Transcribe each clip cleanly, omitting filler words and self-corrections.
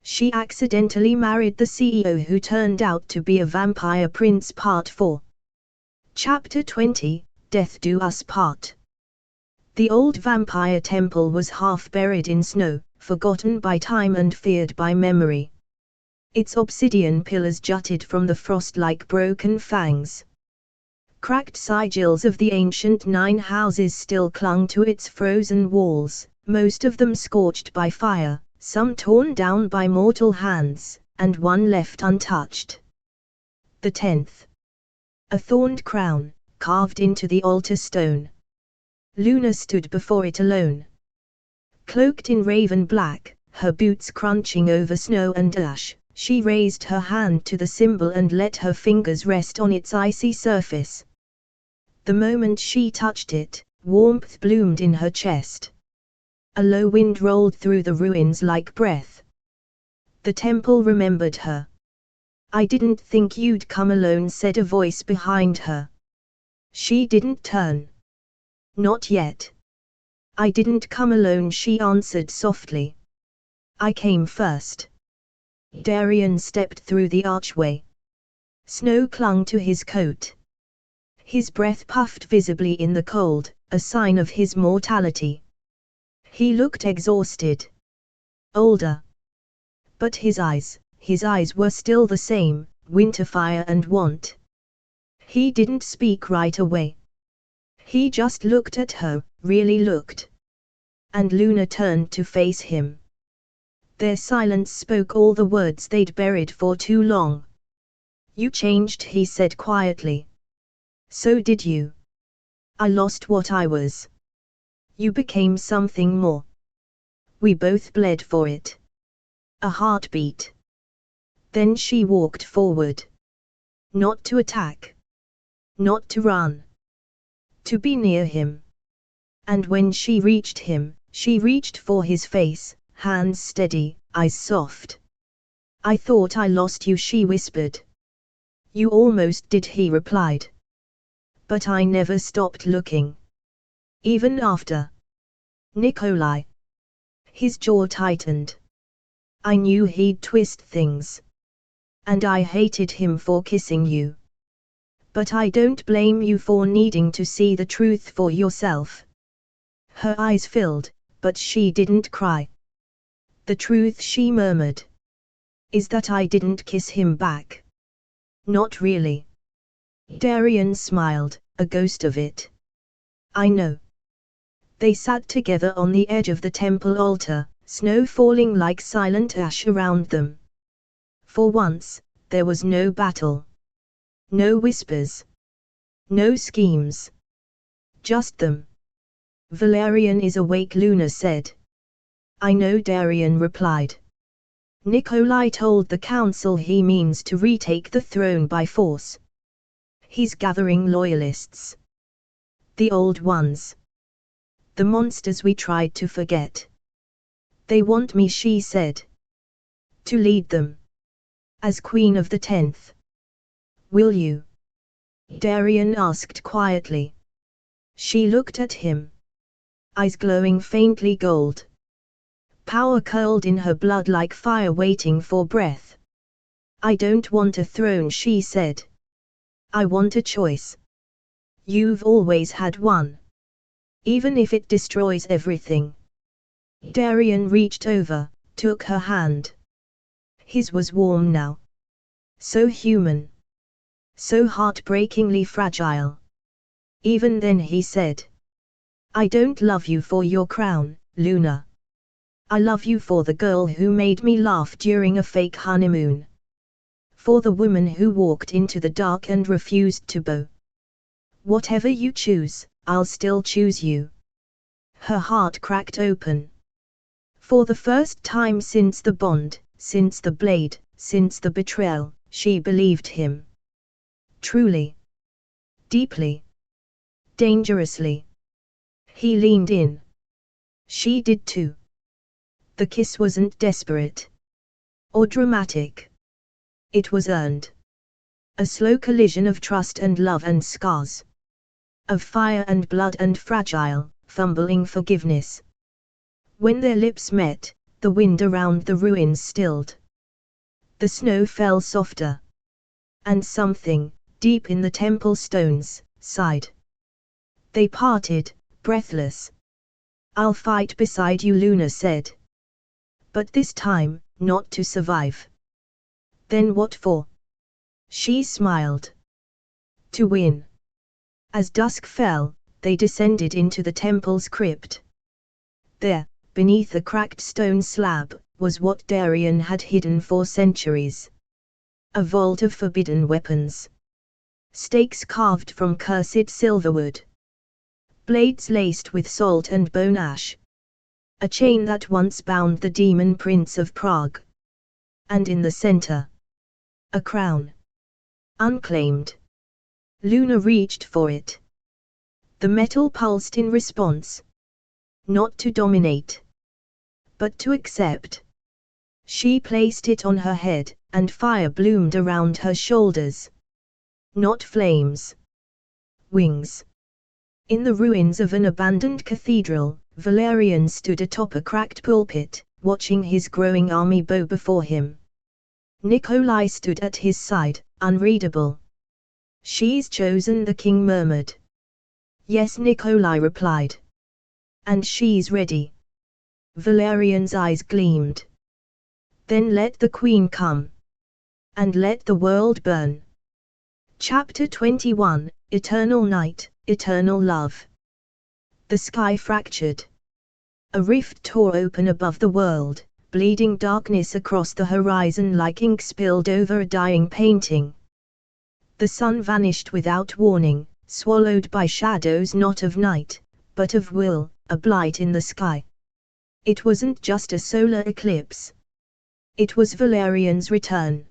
She accidentally married the CEO who turned out to be a vampire prince. Part 4. Chapter 20, Death Do Us Part. The old vampire temple was half buried in snow, forgotten by time and feared by memory. Its obsidian pillars jutted from the frost like broken fangs. Cracked sigils of the ancient 9 houses still clung to its frozen walls, most of them scorched by fire, some torn down by mortal hands, and one left untouched. The 10th. A thorned crown, carved into the altar stone. Luna stood before it alone. Cloaked in raven black, her boots crunching over snow and ash, she raised her hand to the symbol and let her fingers rest on its icy surface. The moment she touched it, warmth bloomed in her chest. A low wind rolled through the ruins like breath. The temple remembered her. "I didn't think you'd come alone," said a voice behind her. She didn't turn. "Not yet." "I didn't come alone," she answered softly. "I came first." Darian stepped through the archway. Snow clung to his coat. His breath puffed visibly in the cold, a sign of his mortality. He looked exhausted. Older. But his eyes were still the same, winter fire and want. He didn't speak right away. He just looked at her, really looked. And Luna turned to face him. Their silence spoke all the words they'd buried for too long. "You changed," he said quietly. "So did you. I lost what I was. You became something more. We both bled for it." A heartbeat. Then she walked forward. Not to attack. Not to run. To be near him. And when she reached him, she reached for his face, hands steady, eyes soft. "I thought I lost you," she whispered. "You almost did," he replied. "But I never stopped looking. Even after Nikolai." His jaw tightened. "I knew he'd twist things. And I hated him for kissing you. But I don't blame you for needing to see the truth for yourself." Her eyes filled, but she didn't cry. "The truth," she murmured, "is that I didn't kiss him back. Not really." Darian smiled, a ghost of it. "I know." They sat together on the edge of the temple altar, snow falling like silent ash around them. For once, there was no battle. No whispers. No schemes. Just them. "Valerian is awake," Luna said. "I know," Darian replied. "Nikolai told the council he means to retake the throne by force. He's gathering loyalists. The old ones. The monsters we tried to forget. They want me," she said. "To lead them. As Queen of the 10th. Will you?" Darian asked quietly. She looked at him. Eyes glowing faintly gold. Power curled in her blood like fire waiting for breath. "I don't want a throne," she said. "I want a choice. You've always had one. Even if it destroys everything." Darian reached over, took her hand. His was warm now. So human. So heartbreakingly fragile. Even then he said, "I don't love you for your crown, Luna. I love you for the girl who made me laugh during a fake honeymoon. For the woman who walked into the dark and refused to bow. Whatever you choose, I'll still choose you." Her heart cracked open. For the first time since the bond, since the blade, since the betrayal, she believed him. Truly. Deeply. Dangerously. He leaned in. She did too. The kiss wasn't desperate. Or dramatic. It was earned. A slow collision of trust and love and scars. Of fire and blood and fragile, fumbling forgiveness. When their lips met, the wind around the ruins stilled. The snow fell softer. And something, deep in the temple stones, sighed. They parted, breathless. "I'll fight beside you," Luna said. "But this time, not to survive." "Then what for?" She smiled. "To win." As dusk fell, they descended into the temple's crypt. There, beneath a cracked stone slab, was what Darian had hidden for centuries. A vault of forbidden weapons. Stakes carved from cursed silverwood. Blades laced with salt and bone ash. A chain that once bound the demon prince of Prague. And in the center, a crown. Unclaimed. Luna reached for it. The metal pulsed in response. Not to dominate, but to accept. She placed it on her head, and fire bloomed around her shoulders. Not flames. Wings. In the ruins of an abandoned cathedral, Valerian stood atop a cracked pulpit, watching his growing army bow before him. Nikolai stood at his side, unreadable. "She's chosen," the king murmured. "Yes," Nikolai replied. "And she's ready." Valerian's eyes gleamed. "Then let the queen come. And let the world burn." Chapter 21, Eternal Night, Eternal Love. The sky fractured. A rift tore open above the world, bleeding darkness across the horizon like ink spilled over a dying painting. The sun vanished without warning, swallowed by shadows not of night, but of will, a blight in the sky. It wasn't just a solar eclipse. It was Valerian's return.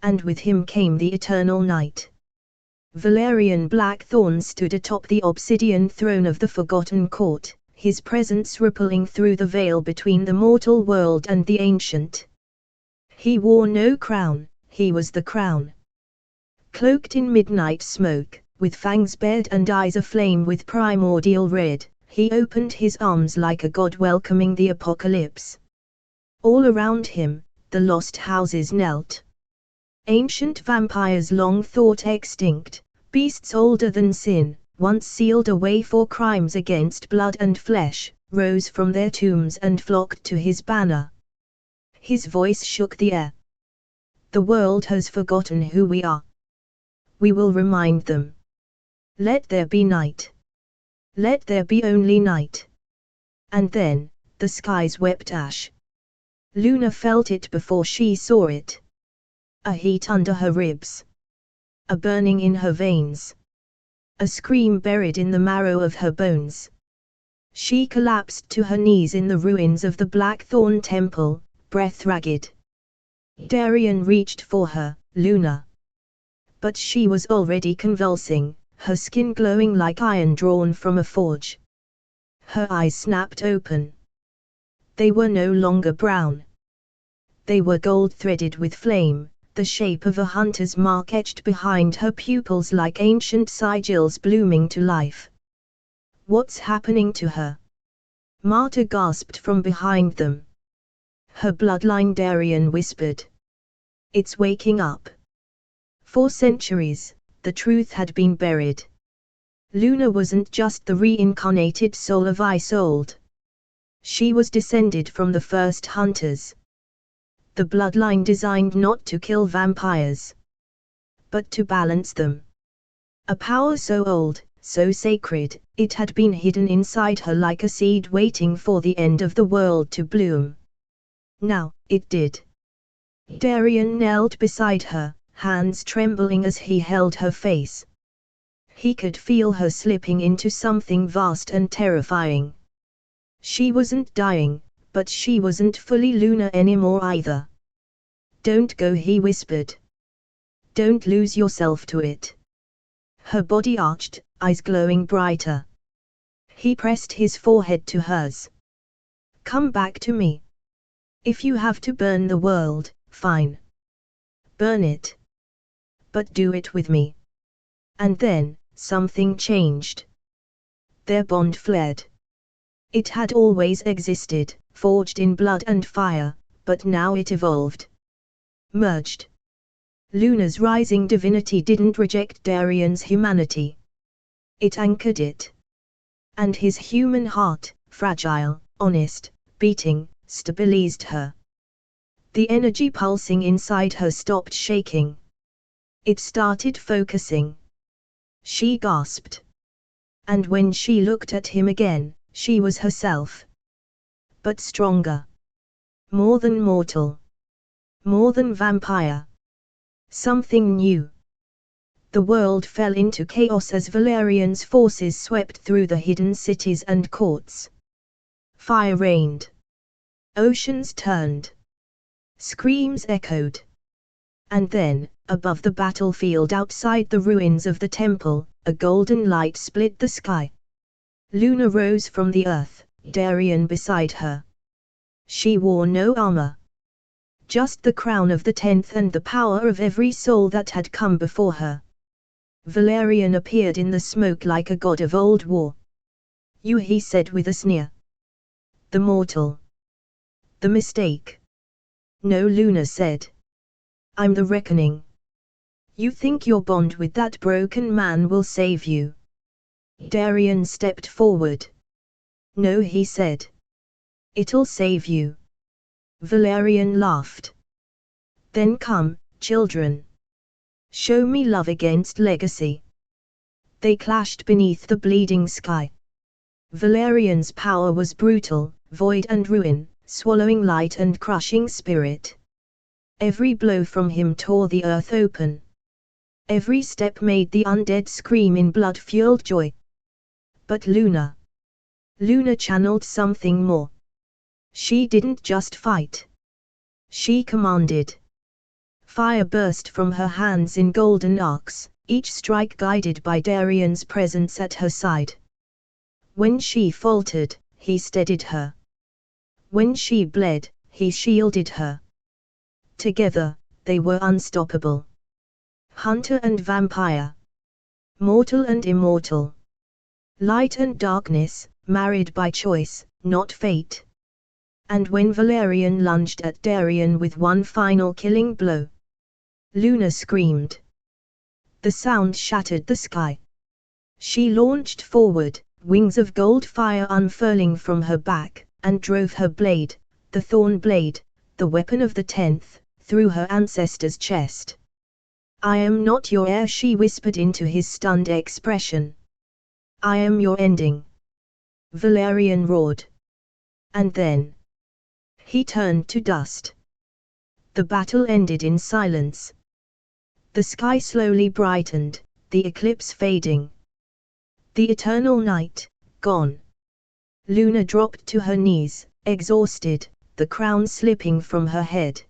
And with him came the eternal night. Valerian Blackthorn stood atop the obsidian throne of the Forgotten Court, his presence rippling through the veil between the mortal world and the ancient. He wore no crown, he was the crown. Cloaked in midnight smoke, with fangs bared and eyes aflame with primordial red, he opened his arms like a god welcoming the apocalypse. All around him, the lost houses knelt. Ancient vampires long thought extinct, beasts older than sin, once sealed away for crimes against blood and flesh, rose from their tombs and flocked to his banner. His voice shook the air. "The world has forgotten who we are. We will remind them. Let there be night. Let there be only night." And then, the skies wept ash. Luna felt it before she saw it. A heat under her ribs. A burning in her veins. A scream buried in the marrow of her bones. She collapsed to her knees in the ruins of the Blackthorn Temple, breath ragged. Darian reached for her, "Luna." But she was already convulsing, her skin glowing like iron drawn from a forge. Her eyes snapped open. They were no longer brown. They were gold-threaded with flame, the shape of a hunter's mark etched behind her pupils like ancient sigils blooming to life. "What's happening to her?" Marta gasped from behind them. "Her bloodline," Darian whispered. "It's waking up." For centuries, the truth had been buried. Luna wasn't just the reincarnated soul of Isolde. She was descended from the first hunters. The bloodline designed not to kill vampires, but to balance them. A power so old, so sacred, it had been hidden inside her like a seed waiting for the end of the world to bloom. Now, it did. Darian knelt beside her, hands trembling as he held her face. He could feel her slipping into something vast and terrifying. She wasn't dying, but she wasn't fully Luna anymore either. "Don't go," he whispered. "Don't lose yourself to it." Her body arched, eyes glowing brighter. He pressed his forehead to hers. "Come back to me. If you have to burn the world, fine. Burn it. But do it with me." And then, something changed. Their bond fled. It had always existed, forged in blood and fire, but now it evolved. Merged. Luna's rising divinity didn't reject Darian's humanity. It anchored it. And his human heart, fragile, honest, beating, stabilized her. The energy pulsing inside her stopped shaking. It started focusing. She gasped. And when she looked at him again, she was herself. But stronger. More than mortal. More than vampire. Something new. The world fell into chaos as Valerian's forces swept through the hidden cities and courts. Fire rained. Oceans turned. Screams echoed. And then, above the battlefield outside the ruins of the temple, a golden light split the sky. Luna rose from the earth, Darian beside her. She wore no armor. Just the crown of the 10th and the power of every soul that had come before her. Valerian appeared in the smoke like a god of old war. "You," he said with a sneer. "The mortal. The mistake." "No," Luna said. "I'm the reckoning. You think your bond with that broken man will save you?" Darian stepped forward. "No," he said. "It'll save you." Valerian laughed. "Then come, children. Show me love against legacy." They clashed beneath the bleeding sky. Valerian's power was brutal, void and ruin, swallowing light and crushing spirit. Every blow from him tore the earth open. Every step made the undead scream in blood-fueled joy. But Luna channeled something more. She didn't just fight. She commanded. Fire burst from her hands in golden arcs, each strike guided by Darian's presence at her side. When she faltered, he steadied her. When she bled, he shielded her. Together, they were unstoppable. Hunter and vampire. Mortal and immortal. Light and darkness, married by choice, not fate. And when Valerian lunged at Darian with one final killing blow, Luna screamed. The sound shattered the sky. She launched forward, wings of gold fire unfurling from her back, and drove her blade, the thorn blade, the weapon of the 10th, through her ancestor's chest. "I am not your heir," she whispered into his stunned expression. "I am your ending." Valerian roared. And then he turned to dust. The battle ended in silence. The sky slowly brightened, the eclipse fading. The eternal night, gone. Luna dropped to her knees, exhausted, the crown slipping from her head.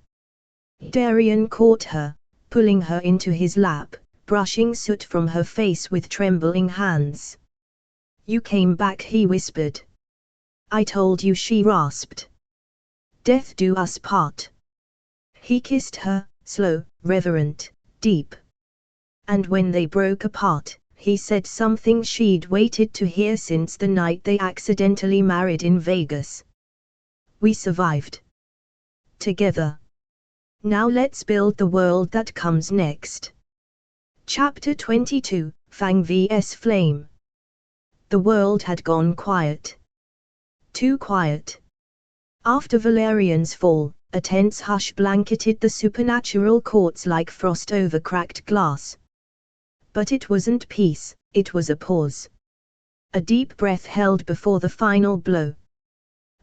Darian caught her, pulling her into his lap, brushing soot from her face with trembling hands. "You came back," he whispered. "I told you," she rasped. "Death do us part." He kissed her, slow, reverent, deep. And when they broke apart, he said something she'd waited to hear since the night they accidentally married in Vegas. "We survived. Together. Now let's build the world that comes next." Chapter 22, Fang vs Flame. The world had gone quiet. Too quiet. After Valerian's fall, a tense hush blanketed the supernatural courts like frost over cracked glass. But it wasn't peace, it was a pause. A deep breath held before the final blow.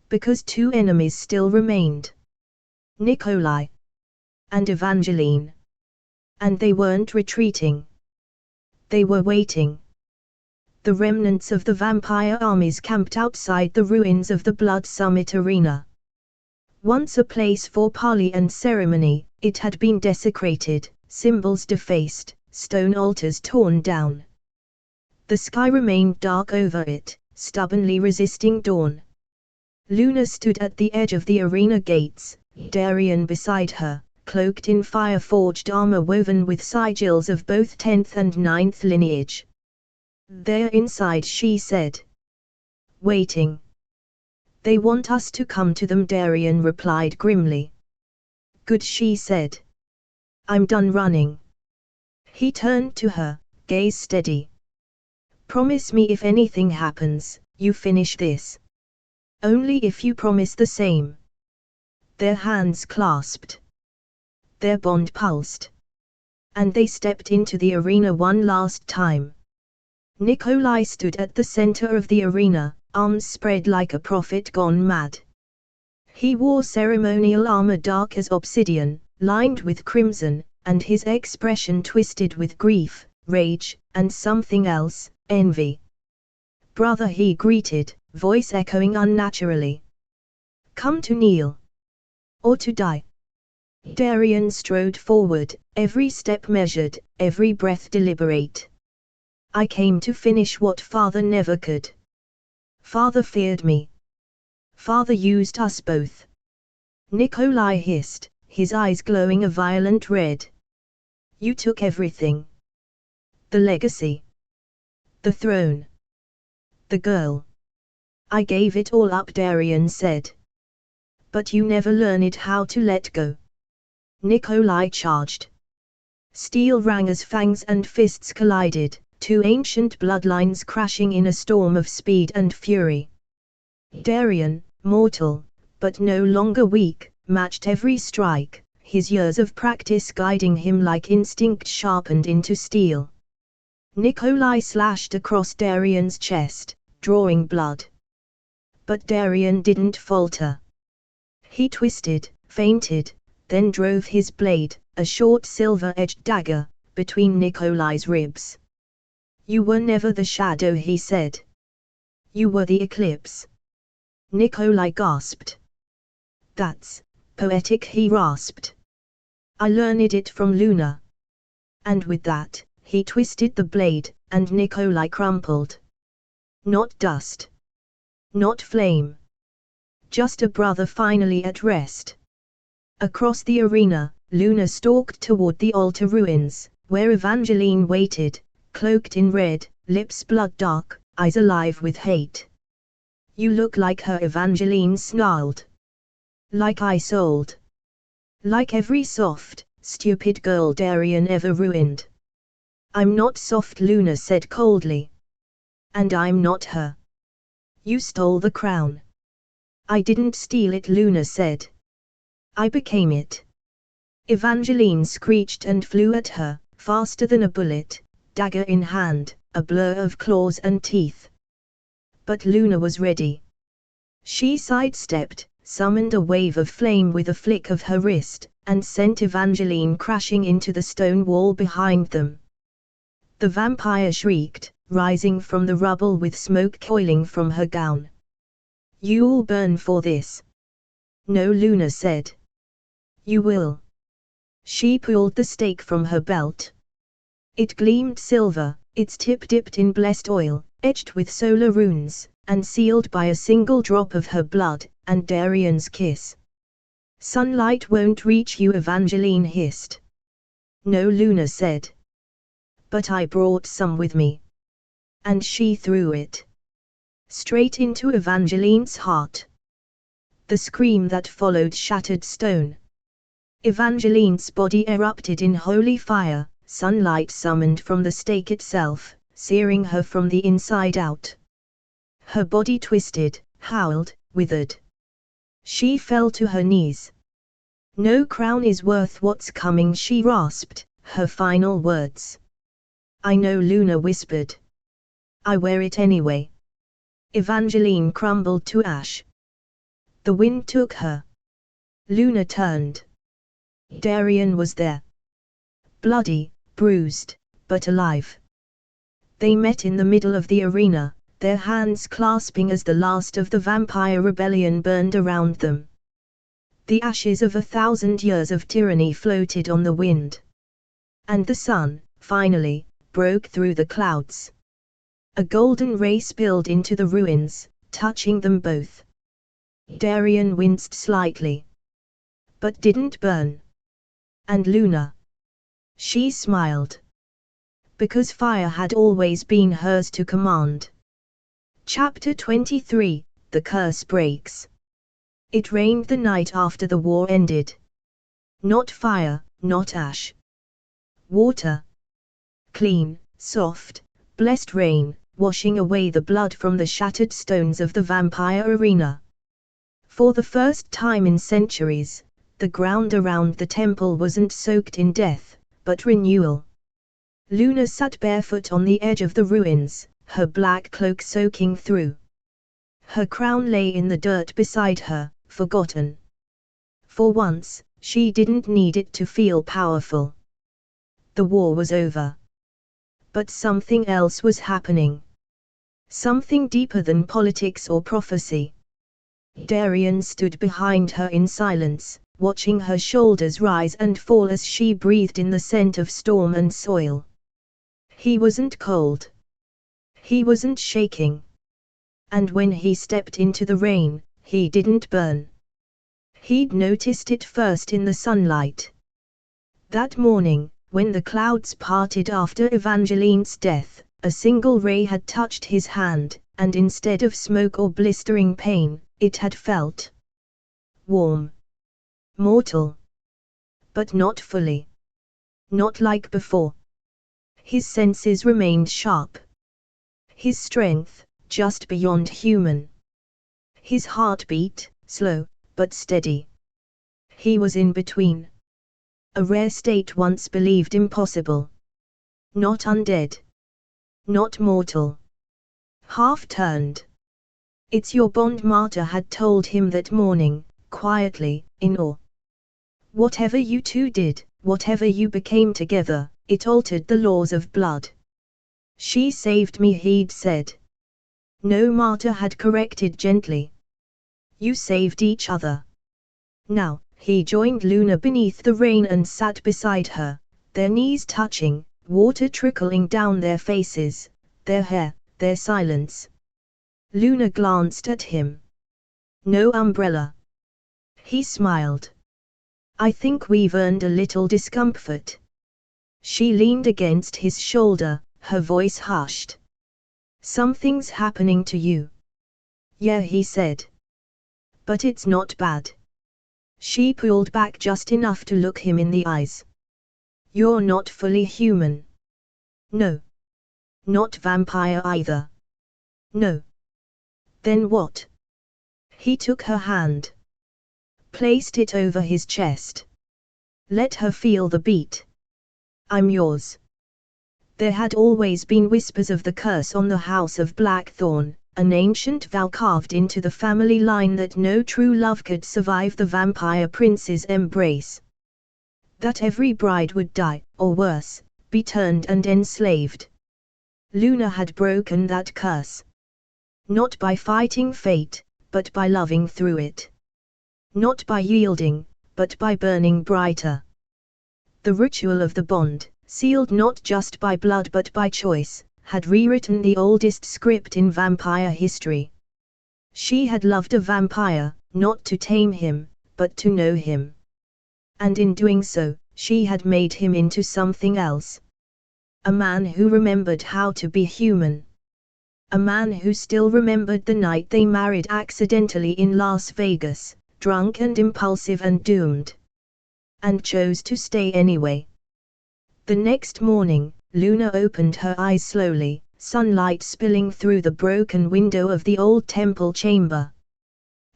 Because two enemies still remained. Nikolai and Evangeline. And they weren't retreating. They were waiting. The remnants of the vampire armies camped outside the ruins of the Blood Summit Arena. Once a place for parley and ceremony, it had been desecrated, symbols defaced, stone altars torn down. The sky remained dark over it, stubbornly resisting dawn. Luna stood at the edge of the arena gates, Darian beside her, cloaked in fire-forged armor woven with sigils of both 10th and 9th lineage. "They're inside," she said. "Waiting." They want us to come to them, Darian replied grimly. Good, she said. I'm done running. He turned to her, gaze steady. Promise me if anything happens, you finish this. Only if you promise the same. Their hands clasped. Their bond pulsed. And they stepped into the arena one last time. Nikolai stood at the center of the arena, arms spread like a prophet gone mad. He wore ceremonial armor dark as obsidian, lined with crimson, and his expression twisted with grief, rage, and something else, envy. Brother, he greeted, voice echoing unnaturally. Come to kneel. Or to die. Darian strode forward, every step measured, every breath deliberate. I came to finish what Father never could. Father feared me. Father used us both. Nikolai hissed, his eyes glowing a violent red. You took everything. The legacy. The throne. The girl. I gave it all up, Darian said. But you never learned how to let go. Nikolai charged. Steel rang as fangs and fists collided, two ancient bloodlines crashing in a storm of speed and fury. Darian, mortal, but no longer weak, matched every strike, his years of practice guiding him like instinct sharpened into steel. Nikolai slashed across Darian's chest, drawing blood. But Darian didn't falter. He twisted, feinted, then drove his blade, a short silver-edged dagger, between Nikolai's ribs. You were never the shadow, he said. You were the eclipse. Nikolai gasped. That's poetic, he rasped. I learned it from Luna. And with that, he twisted the blade, and Nikolai crumpled. Not dust. Not flame. Just a brother finally at rest. Across the arena, Luna stalked toward the altar ruins, where Evangeline waited, cloaked in red, lips blood dark, eyes alive with hate. You look like her, Evangeline snarled. Like I sold. Like every soft, stupid girl Darian ever ruined. I'm not soft, Luna said coldly. And I'm not her. You stole the crown. I didn't steal it, Luna said. I became it. Evangeline screeched and flew at her, faster than a bullet, dagger in hand, a blur of claws and teeth. But Luna was ready. She sidestepped, summoned a wave of flame with a flick of her wrist, and sent Evangeline crashing into the stone wall behind them. The vampire shrieked, rising from the rubble with smoke coiling from her gown. You'll burn for this. No, Luna said. You will. She pulled the stake from her belt. It gleamed silver, its tip dipped in blessed oil, etched with solar runes, and sealed by a single drop of her blood, and Darian's kiss. Sunlight won't reach you, Evangeline hissed. No, Luna said. But I brought some with me. And she threw it. Straight into Evangeline's heart. The scream that followed shattered stone. Evangeline's body erupted in holy fire, sunlight summoned from the stake itself, searing her from the inside out. Her body twisted, howled, withered. She fell to her knees. No crown is worth what's coming, she rasped, her final words. I know, Luna whispered. I wear it anyway. Evangeline crumbled to ash. The wind took her. Luna turned. Darian was there. Bloody, bruised, but alive. They met in the middle of the arena, their hands clasping as the last of the vampire rebellion burned around them. The ashes of 1,000 years of tyranny floated on the wind. And the sun, finally, broke through the clouds. A golden ray spilled into the ruins, touching them both. Darian winced slightly. But didn't burn. And Luna? She smiled. Because fire had always been hers to command. Chapter 23, the curse breaks. It rained the night after the war ended. Not fire, not ash. Water. Clean, soft, blessed rain, washing away the blood from the shattered stones of the vampire arena. For the first time in centuries, the ground around the temple wasn't soaked in death, but renewal. Luna sat barefoot on the edge of the ruins, her black cloak soaking through. Her crown lay in the dirt beside her, forgotten. For once, she didn't need it to feel powerful. The war was over. But something else was happening. Something deeper than politics or prophecy. Darian stood behind her in silence, watching her shoulders rise and fall as she breathed in the scent of storm and soil. He wasn't cold. He wasn't shaking. And when he stepped into the rain, he didn't burn. He'd noticed it first in the sunlight. That morning, when the clouds parted after Evangeline's death, a single ray had touched his hand, and instead of smoke or blistering pain, it had felt warm. Mortal. But not fully. Not like before. His senses remained sharp. His strength, just beyond human. His heartbeat, slow, but steady. He was in between. A rare state once believed impossible. Not undead. Not mortal. Half-turned. It's your bond, Marta had told him that morning, quietly, in awe. Whatever you two did, whatever you became together, it altered the laws of blood. She saved me, he'd said. No, Marta had corrected gently. You saved each other. Now, he joined Luna beneath the rain and sat beside her, their knees touching, water trickling down their faces, their hair, their silence. Luna glanced at him. No umbrella. He smiled. I think we've earned a little discomfort. She leaned against his shoulder, her voice hushed. Something's happening to you. Yeah, he said. But it's not bad. She pulled back just enough to look him in the eyes. You're not fully human. No. Not vampire either. No. Then what? He took her hand. Placed it over his chest. Let her feel the beat. I'm yours. There had always been whispers of the curse on the House of Blackthorn, an ancient vow carved into the family line that no true love could survive the vampire prince's embrace. That every bride would die, or worse, be turned and enslaved. Luna had broken that curse. Not by fighting fate, but by loving through it. Not by yielding, but by burning brighter. The ritual of the bond, sealed not just by blood but by choice, had rewritten the oldest script in vampire history. She had loved a vampire, not to tame him, but to know him. And in doing so, she had made him into something else. A man who remembered how to be human. A man who still remembered the night they married accidentally in Las Vegas, drunk and impulsive and doomed. And chose to stay anyway. The next morning, Luna opened her eyes slowly, sunlight spilling through the broken window of the old temple chamber.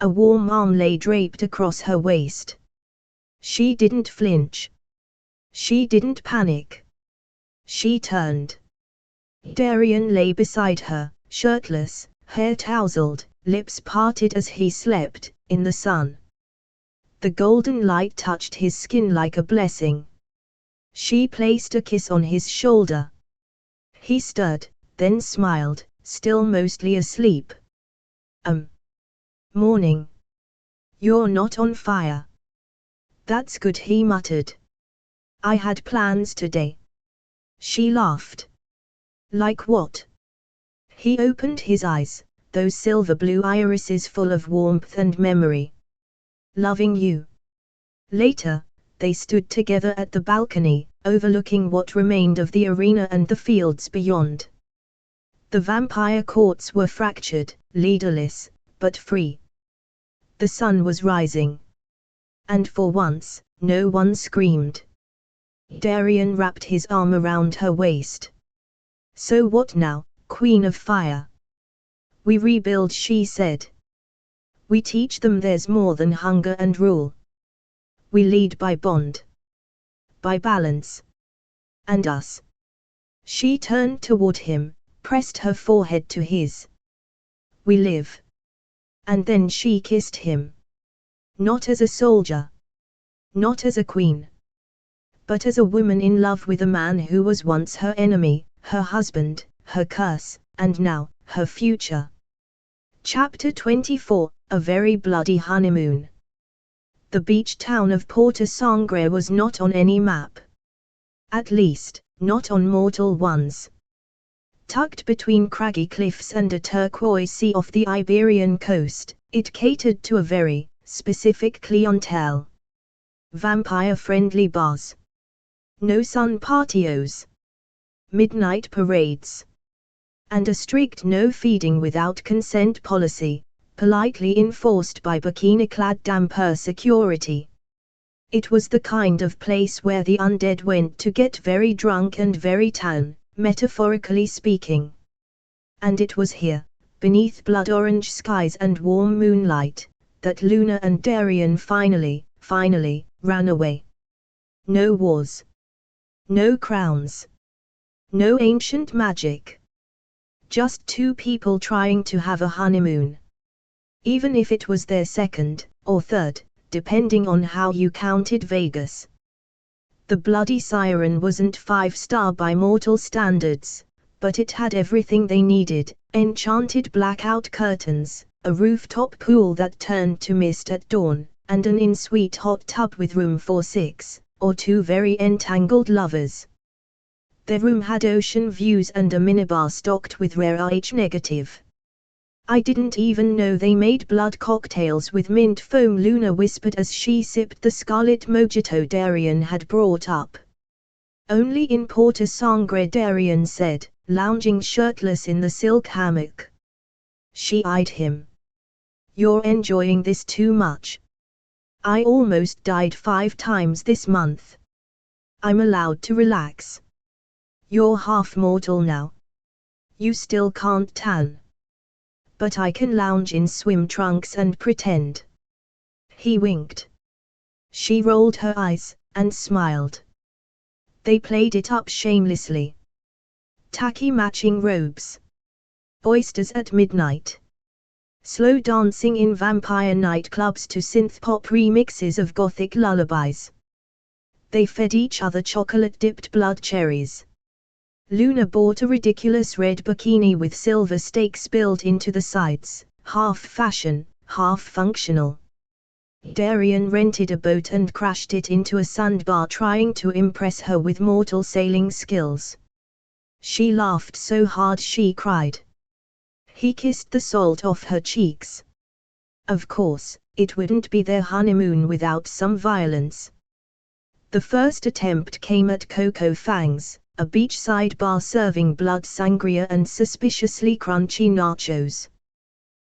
A warm arm lay draped across her waist. She didn't flinch. She didn't panic. She turned. Darian lay beside her, shirtless, hair tousled, lips parted as he slept, in the sun. The golden light touched his skin like a blessing. She placed a kiss on his shoulder. He stirred, then smiled, still mostly asleep. Morning. You're not on fire. That's good, he muttered. I had plans today. She laughed. Like what? He opened his eyes, those silver blue irises full of warmth and memory. Loving you. Later, they stood together at the balcony, overlooking what remained of the arena and the fields beyond. The vampire courts were fractured, leaderless, but free. The sun was rising. And for once, no one screamed. Darian wrapped his arm around her waist. So what now, Queen of Fire? We rebuild, she said. We teach them there's more than hunger and rule. We lead by bond. By balance. And us. She turned toward him, pressed her forehead to his. We live. And then she kissed him. Not as a soldier. Not as a queen. But as a woman in love with a man who was once her enemy, her husband, her curse, and now, her future. Chapter 24, A Very Bloody Honeymoon. The beach town of Porto Sangre was not on any map. At least, not on mortal ones. Tucked between craggy cliffs and a turquoise sea off the Iberian coast, it catered to a very specific clientele. Vampire-friendly bars. No sun patios. Midnight parades. And a strict no feeding without consent policy, politely enforced by bikini-clad damper security. It was the kind of place where the undead went to get very drunk and very tan, metaphorically speaking. And it was here, beneath blood-orange skies and warm moonlight, that Luna and Darian finally, ran away. No wars. No crowns. No ancient magic. Just two people trying to have a honeymoon. Even if it was their second, or third, depending on how you counted Vegas. The bloody siren wasn't 5-star by mortal standards, but it had everything they needed: enchanted blackout curtains, a rooftop pool that turned to mist at dawn, and an in-suite hot tub with room for 6, or 2 very entangled lovers. Their room had ocean views and a minibar stocked with rare H-negative. I didn't even know they made blood cocktails with mint foam, Luna whispered as she sipped the scarlet mojito Darian had brought up. Only in Porto Sangre, Darian said, lounging shirtless in the silk hammock. She eyed him. You're enjoying this too much. I almost died 5 times this month. I'm allowed to relax. You're half mortal now. You still can't tan. But I can lounge in swim trunks and pretend. He winked. She rolled her eyes, and smiled. They played it up shamelessly. Tacky matching robes. Oysters at midnight. Slow dancing in vampire nightclubs to synth-pop remixes of gothic lullabies. They fed each other chocolate-dipped blood cherries. Luna bought a ridiculous red bikini with silver stakes built into the sides, half fashion, half functional. Darian rented a boat and crashed it into a sandbar, trying to impress her with mortal sailing skills. She laughed so hard she cried. He kissed the salt off her cheeks. Of course, it wouldn't be their honeymoon without some violence. The first attempt came at Coco Fangs, a beachside bar serving blood sangria and suspiciously crunchy nachos.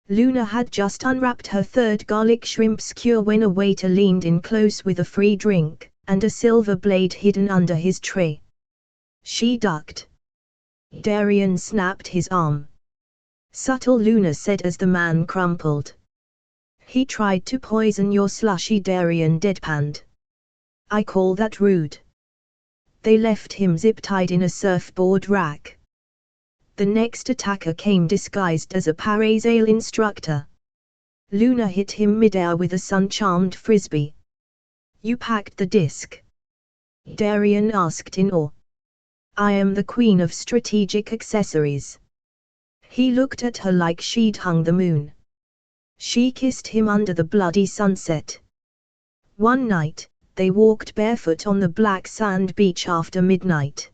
Luna had just unwrapped her third garlic shrimp skewer when a waiter leaned in close with a free drink, and a silver blade hidden under his tray. She ducked. Darian snapped his arm. Subtle, Luna said as the man crumpled. He tried to poison your slushy, Darian deadpanned. I call that rude. They left him zip-tied in a surfboard rack. The next attacker came disguised as a parasail instructor. Luna hit him midair with a sun-charmed frisbee. You packed the disc? Darian asked in awe. I am the queen of strategic accessories. He looked at her like she'd hung the moon. She kissed him under the bloody sunset. One night, they walked barefoot on the black sand beach after midnight.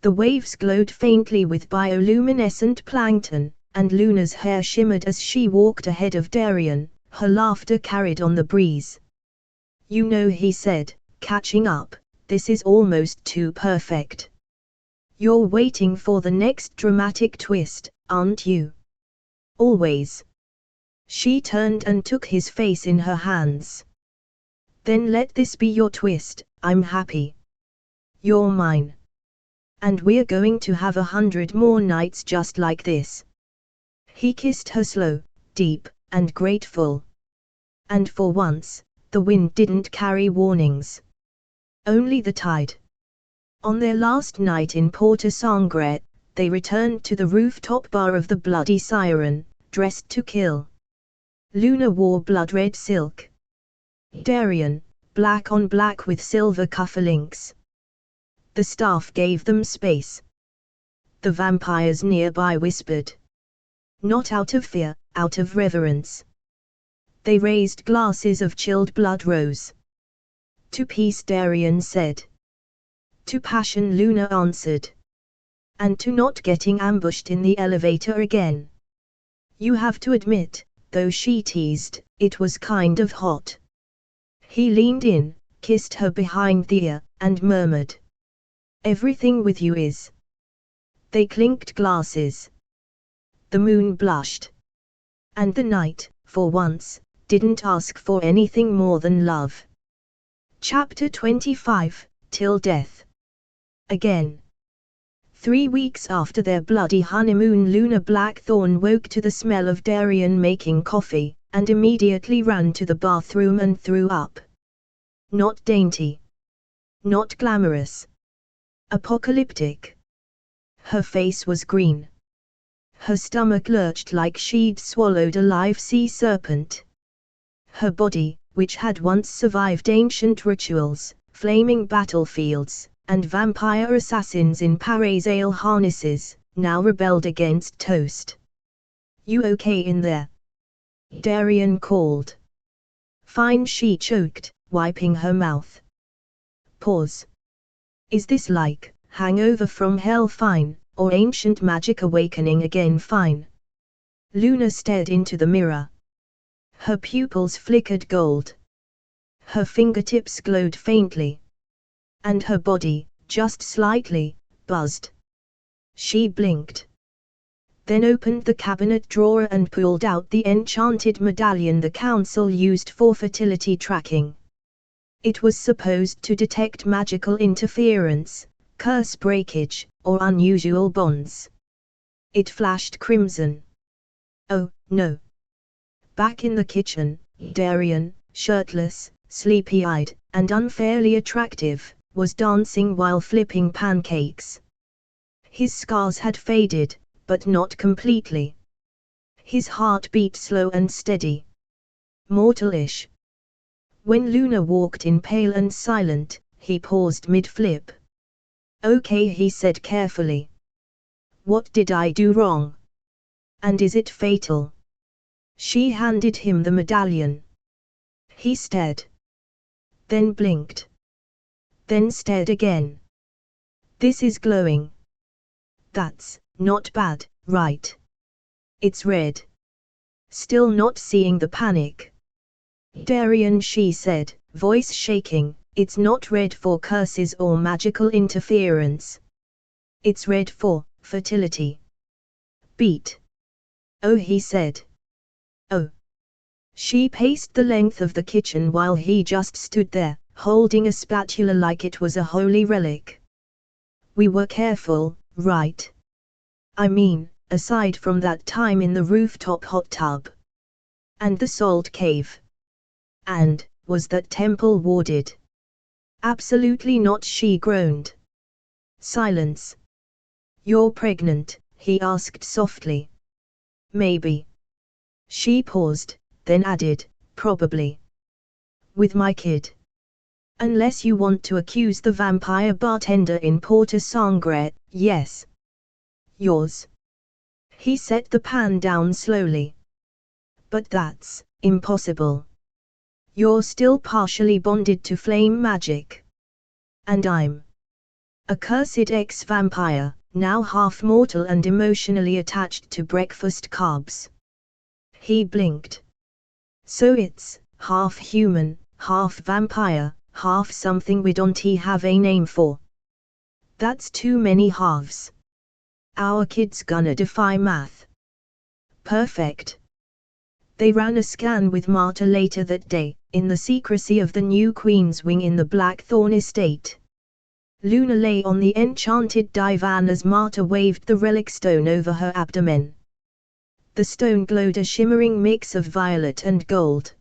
The waves glowed faintly with bioluminescent plankton, and Luna's hair shimmered as she walked ahead of Darian, her laughter carried on the breeze. You know, he said, catching up, this is almost too perfect. You're waiting for the next dramatic twist, aren't you? Always. She turned and took his face in her hands. Then let this be your twist, I'm happy. You're mine. And we're going to have 100 more nights just like this. He kissed her slow, deep, and grateful. And for once, the wind didn't carry warnings. Only the tide. On their last night in Porto Sangre, they returned to the rooftop bar of the Bloody Siren, dressed to kill. Luna wore blood-red silk. Darian, black on black with silver cufflinks. The staff gave them space. The vampires nearby whispered. Not out of fear, out of reverence. They raised glasses of chilled blood rose. To peace, Darian said. To passion, Luna answered. And to not getting ambushed in the elevator again. You have to admit, though she teased, it was kind of hot. He leaned in, kissed her behind the ear, and murmured. Everything with you is. They clinked glasses. The moon blushed. And the night, for once, didn't ask for anything more than love. Chapter 25, Till Death. Again. 3 weeks after their bloody honeymoon, Luna Blackthorn woke to the smell of Darian making coffee, and immediately ran to the bathroom and threw up. Not dainty. Not glamorous. Apocalyptic. Her face was green. Her stomach lurched like she'd swallowed a live sea serpent. Her body, which had once survived ancient rituals, flaming battlefields, and vampire assassins in Paris ale harnesses, now rebelled against toast. You okay in there? Darian called. Fine, she choked, wiping her mouth. Pause. Is this like hangover from hell fine, or ancient magic awakening again fine? Luna stared into the mirror. Her pupils flickered gold. Her fingertips glowed faintly. And her body, just slightly, buzzed. She blinked. Then opened the cabinet drawer and pulled out the enchanted medallion the council used for fertility tracking. It was supposed to detect magical interference, curse breakage, or unusual bonds. It flashed crimson. Oh, no. Back in the kitchen, Darian, shirtless, sleepy-eyed, and unfairly attractive, was dancing while flipping pancakes. His scars had faded, but not completely. His heart beat slow and steady. Mortalish. When Luna walked in pale and silent, he paused mid-flip. Okay, he said carefully. What did I do wrong? And is it fatal? She handed him the medallion. He stared. Then blinked. Then stared again. This is glowing. That's not bad, right? It's red. Still not seeing the panic. Darian, she said, voice shaking, it's not red for curses or magical interference. It's red for fertility. Beat. Oh, he said. Oh. She paced the length of the kitchen while he just stood there, holding a spatula like it was a holy relic. We were careful, right? I mean, aside from that time in the rooftop hot tub. And the salt cave. And, was that temple warded? Absolutely not, she groaned. Silence. You're pregnant, he asked softly. Maybe. She paused, then added, probably. With my kid. Unless you want to accuse the vampire bartender in Porto Sangre, yes. Yours. He set the pan down slowly. But that's impossible. You're still partially bonded to flame magic. And I'm a cursed ex-vampire, now half mortal and emotionally attached to breakfast carbs. He blinked. So it's half human, half vampire, half something we don't have a name for. That's too many halves. Our kid's gonna defy math. Perfect. They ran a scan with Marta later that day, in the secrecy of the new Queen's Wing in the Blackthorn estate. Luna lay on the enchanted divan as Marta waved the relic stone over her abdomen. The stone glowed a shimmering mix of violet and gold.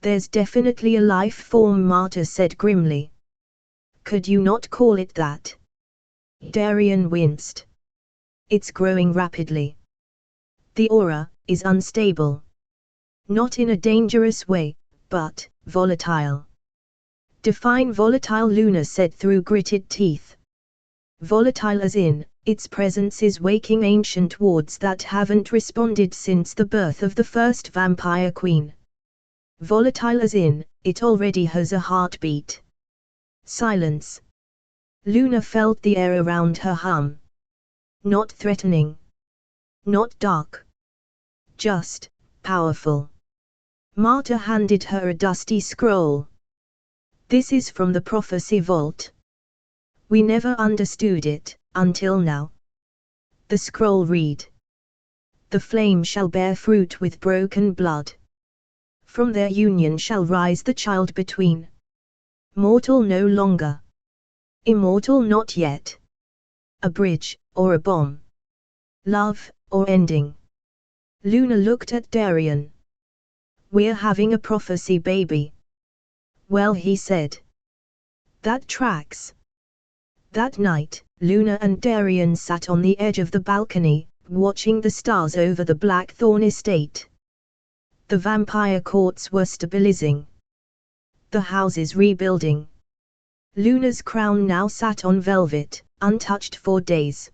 "There's definitely a life form," Marta said grimly. "Could you not call it that?" Darian winced. "It's growing rapidly. The aura is unstable. Not in a dangerous way, but volatile." "Define volatile," Luna said through gritted teeth. "Volatile as in, its presence is waking ancient wards that haven't responded since the birth of the first vampire queen. Volatile as in, it already has a heartbeat." Silence. Luna felt the air around her hum. Not threatening. Not dark. Just powerful. Marta handed her a dusty scroll. "This is from the prophecy vault. We never understood it, until now." The scroll read, "The flame shall bear fruit with broken blood. From their union shall rise the child between. Mortal no longer. Immortal not yet. A bridge, or a bomb. Love, or ending." Luna looked at Darian. "We're having a prophecy baby." "Well," he said. "That tracks." That night, Luna and Darian sat on the edge of the balcony, watching the stars over the Blackthorn estate. The vampire courts were stabilizing. The houses rebuilding. Luna's crown now sat on velvet, untouched for days.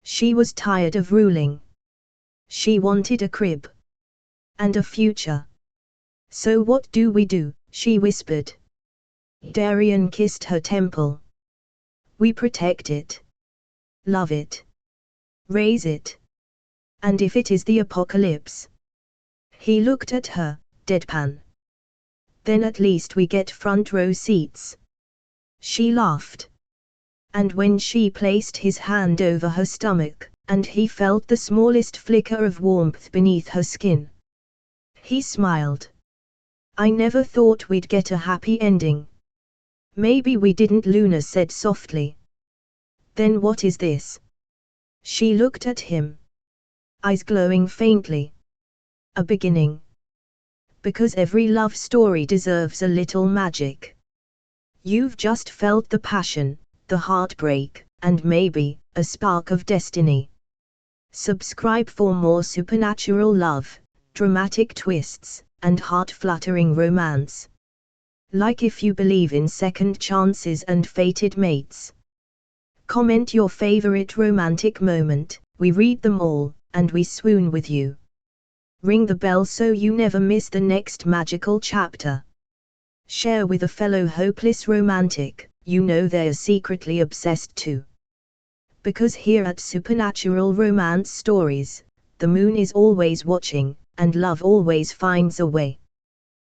She was tired of ruling. She wanted a crib. And a future. "So what do we do?" she whispered. Darian kissed her temple. "We protect it. Love it. Raise it. And if it is the apocalypse." He looked at her, deadpan. "Then at least we get front row seats." She laughed. And when she placed his hand over her stomach, and he felt the smallest flicker of warmth beneath her skin, he smiled. "I never thought we'd get a happy ending." "Maybe we didn't," Luna said softly. "Then what is this?" She looked at him. Eyes glowing faintly. "A beginning. Because every love story deserves a little magic. You've just felt the passion, the heartbreak, and maybe a spark of destiny. Subscribe for more supernatural love, dramatic twists, and heart-fluttering romance. Like if you believe in second chances and fated mates. Comment your favorite romantic moment, we read them all, and we swoon with you. Ring the bell so you never miss the next magical chapter. Share with a fellow hopeless romantic, you know they're secretly obsessed too. Because here at Supernatural Romance Stories, the moon is always watching, and love always finds a way.